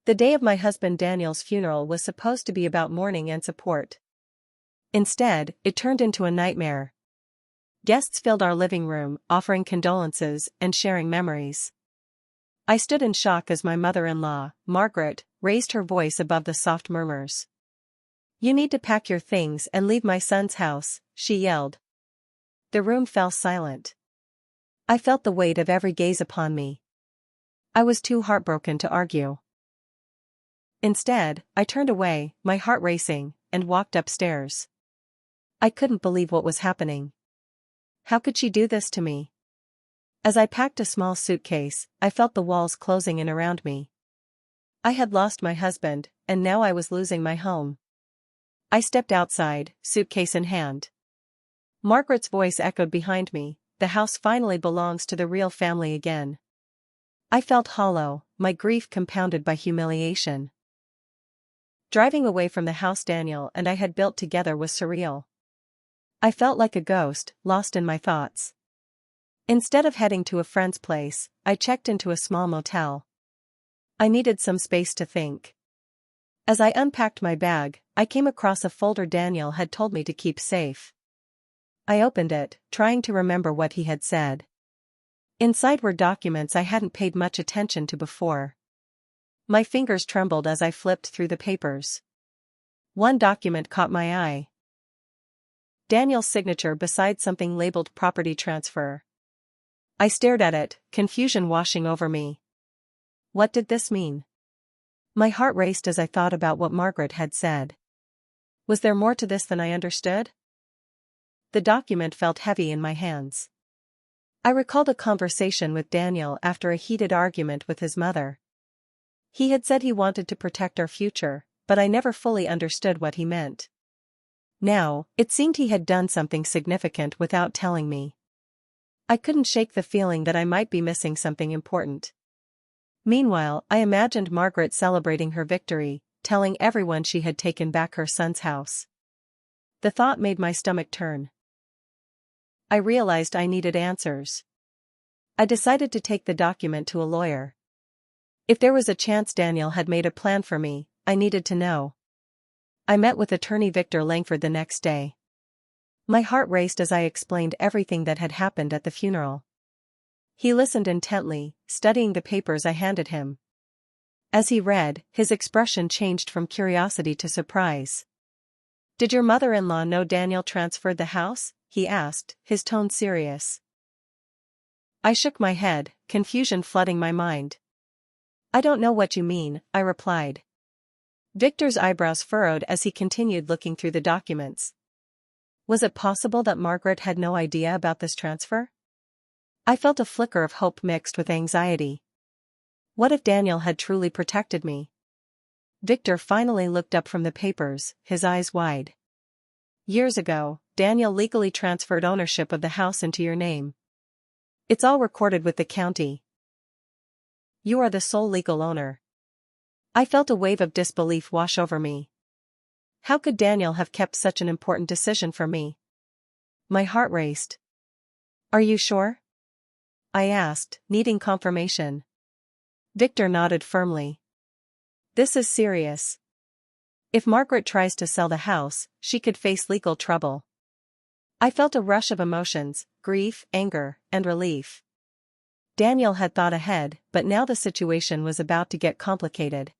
The day of my husband Daniel's funeral was supposed to be about mourning and support. Instead, it turned into a nightmare. Guests filled our living room, offering condolences and sharing memories. I stood in shock as my mother-in-law, Margaret, raised her voice above the soft murmurs. "You need to pack your things and leave my son's house," she yelled. The room fell silent. I felt the weight of every gaze upon me. I was too heartbroken to argue. Instead, I turned away, my heart racing, and walked upstairs. I couldn't believe what was happening. How could she do this to me? As I packed a small suitcase, I felt the walls closing in around me. I had lost my husband, and now I was losing my home. I stepped outside, suitcase in hand. Margaret's voice echoed behind me, "The house finally belongs to the real family again." I felt hollow, my grief compounded by humiliation. Driving away from the house Daniel and I had built together was surreal. I felt like a ghost, lost in my thoughts. Instead of heading to a friend's place, I checked into a small motel. I needed some space to think. As I unpacked my bag, I came across a folder Daniel had told me to keep safe. I opened it, trying to remember what he had said. Inside were documents I hadn't paid much attention to before. My fingers trembled as I flipped through the papers. One document caught my eye. Daniel's signature beside something labeled property transfer. I stared at it, confusion washing over me. What did this mean? My heart raced as I thought about what Margaret had said. Was there more to this than I understood? The document felt heavy in my hands. I recalled a conversation with Daniel after a heated argument with his mother. He had said he wanted to protect our future, but I never fully understood what he meant. Now, it seemed he had done something significant without telling me. I couldn't shake the feeling that I might be missing something important. Meanwhile, I imagined Margaret celebrating her victory, telling everyone she had taken back her son's house. The thought made my stomach turn. I realized I needed answers. I decided to take the document to a lawyer. If there was a chance Daniel had made a plan for me, I needed to know. I met with attorney Victor Langford the next day. My heart raced as I explained everything that had happened at the funeral. He listened intently, studying the papers I handed him. As he read, his expression changed from curiosity to surprise. "Did your mother-in-law know Daniel transferred the house?" he asked, his tone serious. I shook my head, confusion flooding my mind. "I don't know what you mean," I replied. Victor's eyebrows furrowed as he continued looking through the documents. Was it possible that Margaret had no idea about this transfer? I felt a flicker of hope mixed with anxiety. What if Daniel had truly protected me? Victor finally looked up from the papers, his eyes wide. "Years ago, Daniel legally transferred ownership of the house into your name. It's all recorded with the county. You are the sole legal owner." I felt a wave of disbelief wash over me. How could Daniel have kept such an important decision from me? My heart raced. "Are you sure?" I asked, needing confirmation. Victor nodded firmly. "This is serious. If Margaret tries to sell the house, she could face legal trouble." I felt a rush of emotions, grief, anger, and relief. Daniel had thought ahead, but now the situation was about to get complicated.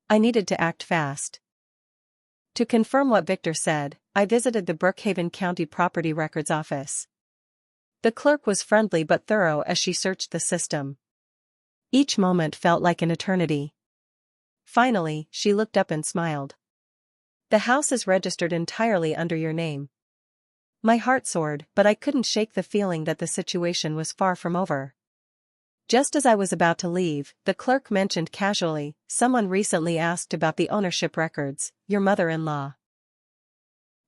I needed to act fast. To confirm what Victor said, I visited the Brookhaven County Property Records Office. The clerk was friendly but thorough as she searched the system. Each moment felt like an eternity. Finally, she looked up and smiled. "The house is registered entirely under your name." My heart soared, but I couldn't shake the feeling that the situation was far from over. Just as I was about to leave, the clerk mentioned casually, "Someone recently asked about the ownership records, your mother-in-law."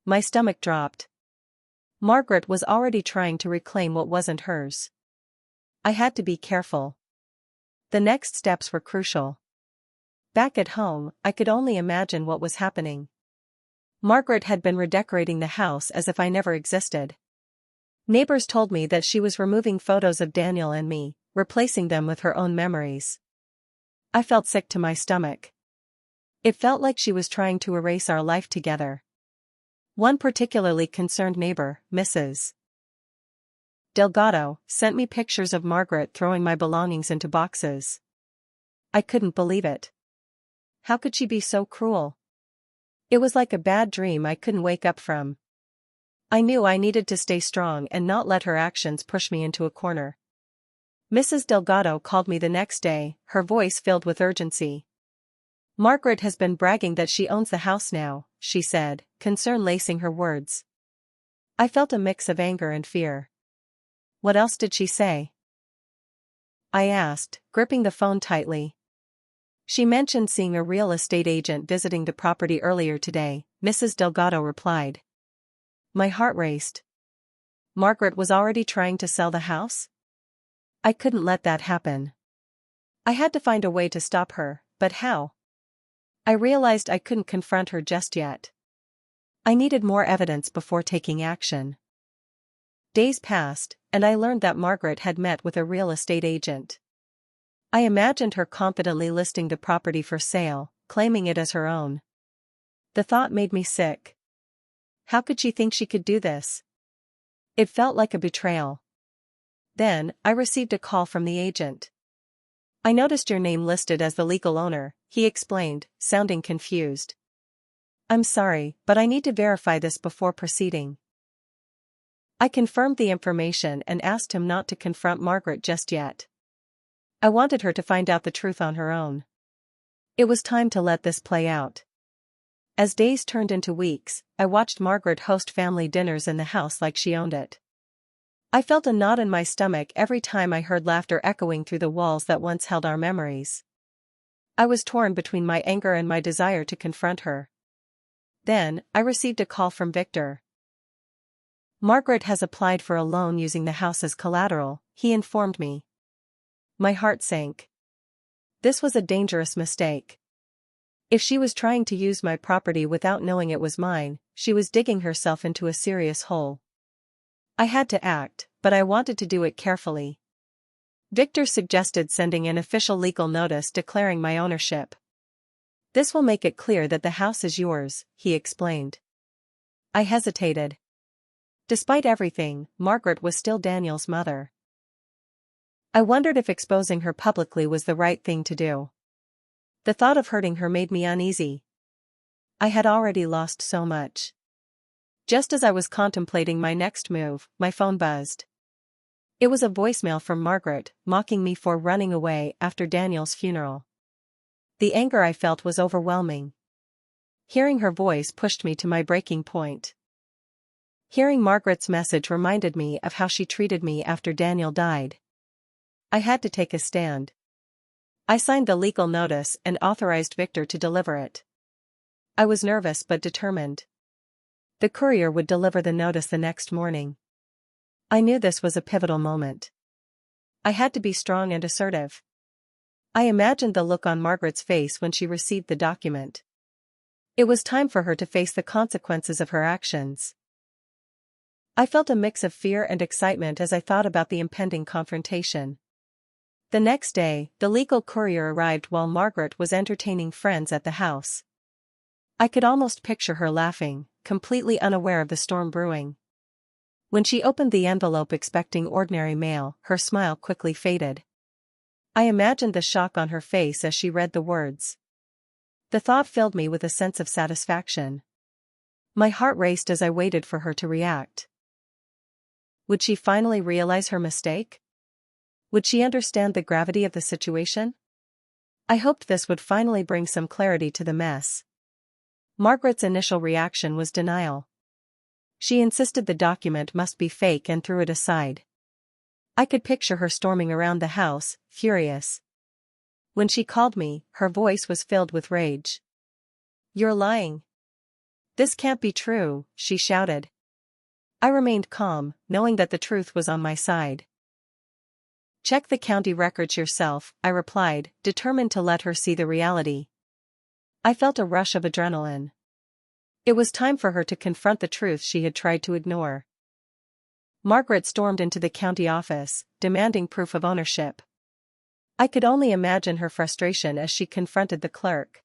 My stomach dropped. Margaret was already trying to reclaim what wasn't hers. I had to be careful. The next steps were crucial. Back at home, I could only imagine what was happening. Margaret had been redecorating the house as if I never existed. Neighbors told me that she was removing photos of Daniel and me, replacing them with her own memories. I felt sick to my stomach. It felt like she was trying to erase our life together. One particularly concerned neighbor, Mrs. Delgado, sent me pictures of Margaret throwing my belongings into boxes. I couldn't believe it. How could she be so cruel? It was like a bad dream I couldn't wake up from. I knew I needed to stay strong and not let her actions push me into a corner. Mrs. Delgado called me the next day, her voice filled with urgency. Margaret has been bragging that she owns the house now, she said, concern lacing her words. I felt a mix of anger and fear. What else did she say? I asked, gripping the phone tightly. She mentioned seeing a real estate agent visiting the property earlier today, Mrs. Delgado replied. My heart raced. Margaret was already trying to sell the house? I couldn't let that happen. I had to find a way to stop her, but how? I realized I couldn't confront her just yet. I needed more evidence before taking action. Days passed, and I learned that Margaret had met with a real estate agent. I imagined her confidently listing the property for sale, claiming it as her own. The thought made me sick. How could she think she could do this? It felt like a betrayal. Then, I received a call from the agent. I noticed your name listed as the legal owner, he explained, sounding confused. I'm sorry, but I need to verify this before proceeding. I confirmed the information and asked him not to confront Margaret just yet. I wanted her to find out the truth on her own. It was time to let this play out. As days turned into weeks, I watched Margaret host family dinners in the house like she owned it. I felt a knot in my stomach every time I heard laughter echoing through the walls that once held our memories. I was torn between my anger and my desire to confront her. Then, I received a call from Victor. Margaret has applied for a loan using the house as collateral, he informed me. My heart sank. This was a dangerous mistake. If she was trying to use my property without knowing it was mine, she was digging herself into a serious hole. I had to act, but I wanted to do it carefully. Victor suggested sending an official legal notice declaring my ownership. This will make it clear that the house is yours, he explained. I hesitated. Despite everything, Margaret was still Daniel's mother. I wondered if exposing her publicly was the right thing to do. The thought of hurting her made me uneasy. I had already lost so much. Just as I was contemplating my next move, my phone buzzed. It was a voicemail from Margaret, mocking me for running away after Daniel's funeral. The anger I felt was overwhelming. Hearing her voice pushed me to my breaking point. Hearing Margaret's message reminded me of how she treated me after Daniel died. I had to take a stand. I signed the legal notice and authorized Victor to deliver it. I was nervous but determined. The courier would deliver the notice the next morning. I knew this was a pivotal moment. I had to be strong and assertive. I imagined the look on Margaret's face when she received the document. It was time for her to face the consequences of her actions. I felt a mix of fear and excitement as I thought about the impending confrontation. The next day, the legal courier arrived while Margaret was entertaining friends at the house. I could almost picture her laughing, completely unaware of the storm brewing. When she opened the envelope expecting ordinary mail, her smile quickly faded. I imagined the shock on her face as she read the words. The thought filled me with a sense of satisfaction. My heart raced as I waited for her to react. Would she finally realize her mistake? Would she understand the gravity of the situation? I hoped this would finally bring some clarity to the mess. Margaret's initial reaction was denial. She insisted the document must be fake and threw it aside. I could picture her storming around the house, furious. When she called me, her voice was filled with rage. You're lying. This can't be true, she shouted. I remained calm, knowing that the truth was on my side. Check the county records yourself, I replied, determined to let her see the reality. I felt a rush of adrenaline. It was time for her to confront the truth she had tried to ignore. Margaret stormed into the county office, demanding proof of ownership. I could only imagine her frustration as she confronted the clerk.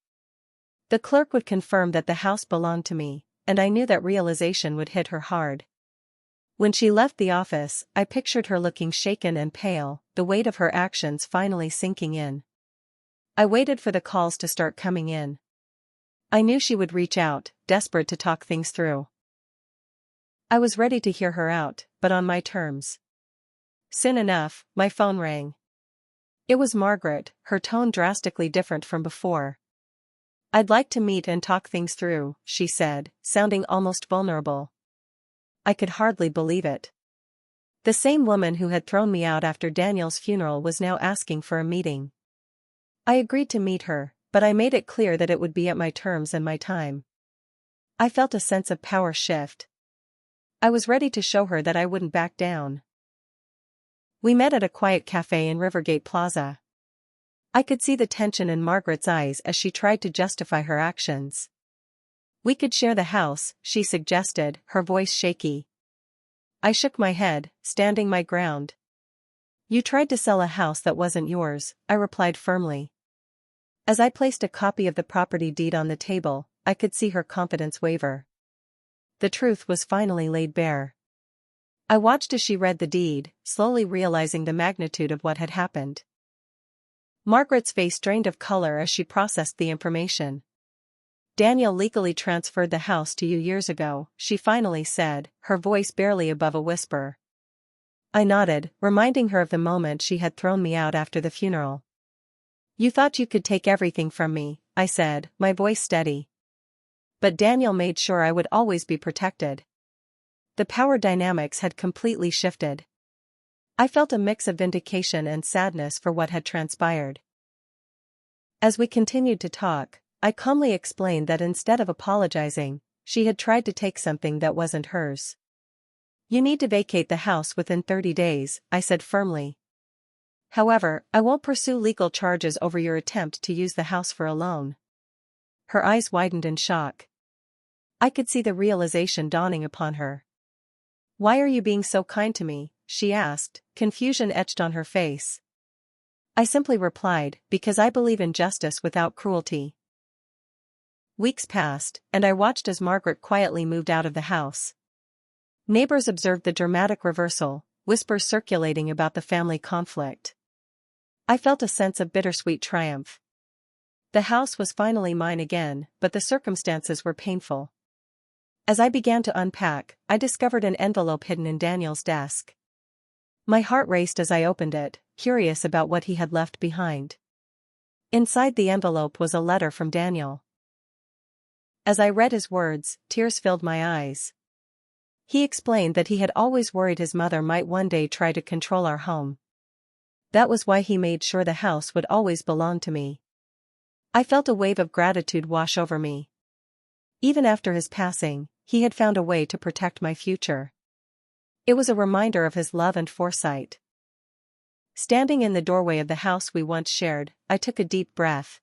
The clerk would confirm that the house belonged to me, and I knew that realization would hit her hard. When she left the office, I pictured her looking shaken and pale, the weight of her actions finally sinking in. I waited for the calls to start coming in. I knew she would reach out, desperate to talk things through. I was ready to hear her out, but on my terms. Soon enough, my phone rang. It was Margaret, her tone drastically different from before. "I'd like to meet and talk things through," she said, sounding almost vulnerable. I could hardly believe it. The same woman who had thrown me out after Daniel's funeral was now asking for a meeting. I agreed to meet her, but I made it clear that it would be at my terms and my time. I felt a sense of power shift. I was ready to show her that I wouldn't back down. We met at a quiet cafe in Rivergate Plaza. I could see the tension in Margaret's eyes as she tried to justify her actions. "We could share the house," she suggested, her voice shaky. I shook my head, standing my ground. "You tried to sell a house that wasn't yours," I replied firmly. As I placed a copy of the property deed on the table, I could see her confidence waver. The truth was finally laid bare. I watched as she read the deed, slowly realizing the magnitude of what had happened. Margaret's face drained of color as she processed the information. "Daniel legally transferred the house to you years ago," she finally said, her voice barely above a whisper. I nodded, reminding her of the moment she had thrown me out after the funeral. "You thought you could take everything from me," I said, my voice steady. "But Daniel made sure I would always be protected." The power dynamics had completely shifted. I felt a mix of vindication and sadness for what had transpired. As we continued to talk, I calmly explained that instead of apologizing, she had tried to take something that wasn't hers. "You need to vacate the house within 30 days, I said firmly. "However, I won't pursue legal charges over your attempt to use the house for a loan." Her eyes widened in shock. I could see the realization dawning upon her. "Why are you being so kind to me?" she asked, confusion etched on her face. I simply replied, "Because I believe in justice without cruelty." Weeks passed, and I watched as Margaret quietly moved out of the house. Neighbors observed the dramatic reversal, whispers circulating about the family conflict. I felt a sense of bittersweet triumph. The house was finally mine again, but the circumstances were painful. As I began to unpack, I discovered an envelope hidden in Daniel's desk. My heart raced as I opened it, curious about what he had left behind. Inside the envelope was a letter from Daniel. As I read his words, tears filled my eyes. He explained that he had always worried his mother might one day try to control our home. That was why he made sure the house would always belong to me. I felt a wave of gratitude wash over me. Even after his passing, he had found a way to protect my future. It was a reminder of his love and foresight. Standing in the doorway of the house we once shared, I took a deep breath.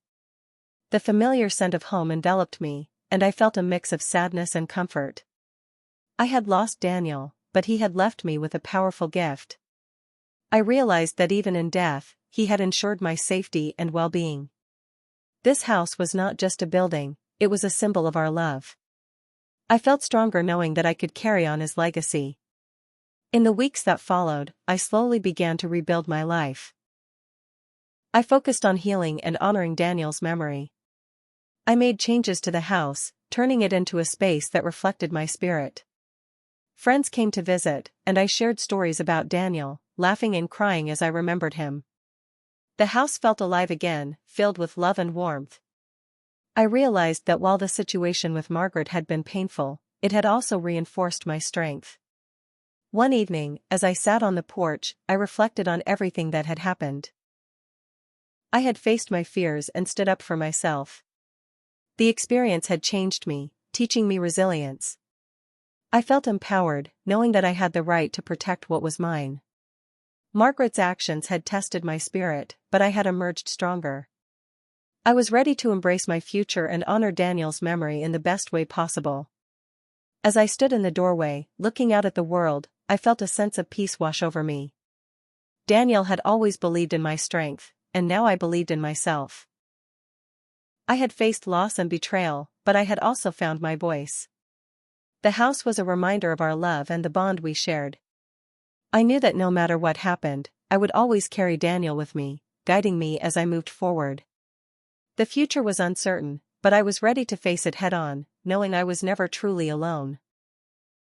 The familiar scent of home enveloped me, and I felt a mix of sadness and comfort. I had lost Daniel, but he had left me with a powerful gift. I realized that even in death, he had ensured my safety and well-being. This house was not just a building, it was a symbol of our love. I felt stronger knowing that I could carry on his legacy. In the weeks that followed, I slowly began to rebuild my life. I focused on healing and honoring Daniel's memory. I made changes to the house, turning it into a space that reflected my spirit. Friends came to visit, and I shared stories about Daniel, laughing and crying as I remembered him. The house felt alive again, filled with love and warmth. I realized that while the situation with Margaret had been painful, it had also reinforced my strength. One evening, as I sat on the porch, I reflected on everything that had happened. I had faced my fears and stood up for myself. The experience had changed me, teaching me resilience. I felt empowered, knowing that I had the right to protect what was mine. Margaret's actions had tested my spirit, but I had emerged stronger. I was ready to embrace my future and honor Daniel's memory in the best way possible. As I stood in the doorway, looking out at the world, I felt a sense of peace wash over me. Daniel had always believed in my strength, and now I believed in myself. I had faced loss and betrayal, but I had also found my voice. The house was a reminder of our love and the bond we shared. I knew that no matter what happened, I would always carry Daniel with me, guiding me as I moved forward. The future was uncertain, but I was ready to face it head-on, knowing I was never truly alone.